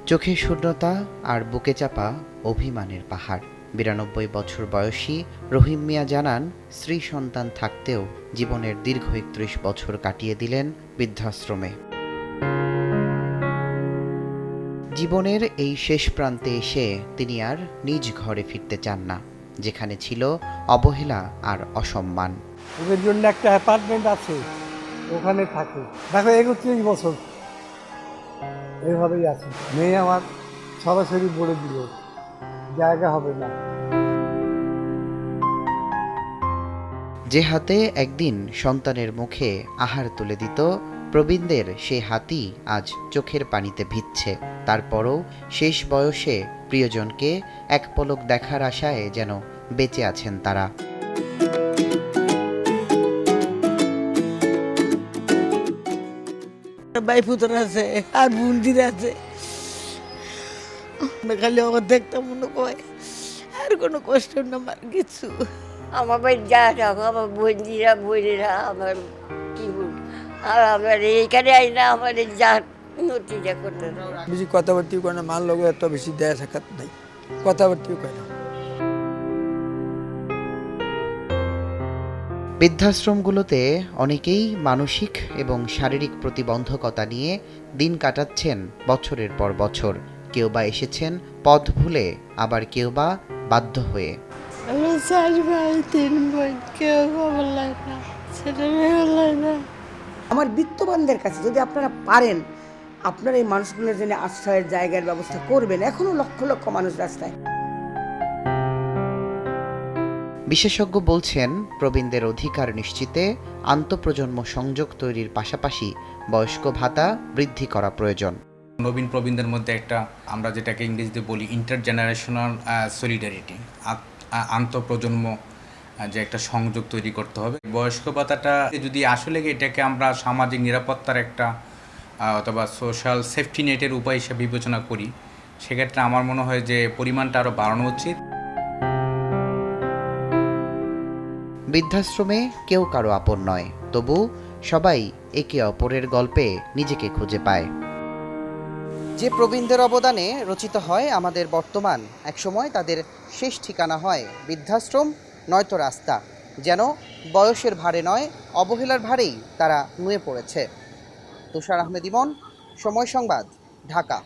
চোখে শূন্যতা আর বুকে চাপা অভিমানের পাহাড়। ৯২ বছর বয়সী রহিম মিয়া জানান, স্ত্রী সন্তান থাকতেও জীবনের দীর্ঘ ৩১ বছর কাটিয়ে দিলেন বৃদ্ধাশ্রমে। জীবনের এই শেষ প্রান্তে এসে তিনি আর নিজ ঘরে ফিরতে চান না, যেখানে ছিল অবহেলা আর অসম্মান। ওদের জন্য একটা অ্যাপার্টমেন্ট আছে, ওখানে থাকে। দেখো ৩১ বছর এইভাবেই আছে। মেয়ে আমার সরাসরি বলে দিল জায়গা হবে না। যে হাতে একদিন সন্তানের মুখে আহার তুলে দিত, প্রবীণদের সে হাতই আজ চোখের পানিতে ভিজছে। তারপরও শেষ বয়সে প্রিয়জনকে এক পলক দেখার আশায় যেন বেঁচে আছেন তারা। ভাই পুতর আছে আর মন্দির আছে, খালি আমার দেখতাম মনে কয় আর কোনো কষ্ট না, আমার কিছু। আমার ভাই যা রাখো, আমার বোনেরা আমার কি বল, আর আমার এইখানে আই না আমার যা নতিজা করতে বেশি কথাবার্তিও করে না, মার লোক এত বেশি দেয়া সাক্ষাৎ নাই, কথাবার্তিও করে না। বৃদ্ধাশ্রমগুলোতে অনেকেই মানসিক এবং শারীরিক প্রতিবন্ধকতা নিয়ে দিন কাটাচ্ছেন বছরের পর বছর। কেউ বা এসেছেন পথ ভুলে, আবার কেউ বা বাধ্য হয়ে। আমরা ৪ ভাই ৩ বোন, কেউ খবর লাগে না, ছেলে মেয়ে লাগে না। আমার বিত্তবানদের কাছে যদি আপনারা পারেন, আপনারা এই মানুষগুলোর জন্য আশ্রয়ের জায়গার ব্যবস্থা করবেন। এখনো লক্ষ লক্ষ মানুষ রাস্তায়। বিশেষজ্ঞ বলছেন, প্রবীণদের অধিকার নিশ্চিতে আন্তঃপ্রজন্ম সংযোগ তৈরির পাশাপাশি বয়স্ক ভাতা বৃদ্ধি করা প্রয়োজন। নবীন প্রবীণদের মধ্যে একটা, আমরা যেটাকে ইংরেজিতে বলি ইন্টারজেনারেশনাল সলিডারিটি, আন্তঃপ্রজন্ম যে একটা সংযোগ তৈরি করতে হবে। বয়স্ক ভাতাটা যদি আসলে এটাকে আমরা সামাজিক নিরাপত্তার একটা অথবা সোশ্যাল সেফটি নেটের উপায় হিসেবে বিবেচনা করি, সেক্ষেত্রে আমার মনে হয় যে পরিমাণটা আরও বাড়ানো উচিত। বৃদ্ধাশ্রমে কেউ কারো আপন নয়, তবু সবাই একে অপরের গল্পে নিজেকে খুঁজে পায়। যে প্রবীণদের অবদানে রচিত হয় আমাদের বর্তমান, একসময় তাদের শেষ ঠিকানা হয় বৃদ্ধাশ্রম নয়তো রাস্তা। যেন বয়সের ভারে নয়, অবহেলার ভারেই তারা নুয়ে পড়েছে। তুষার আহমেদ ইমন, সময় সংবাদ, ঢাকা।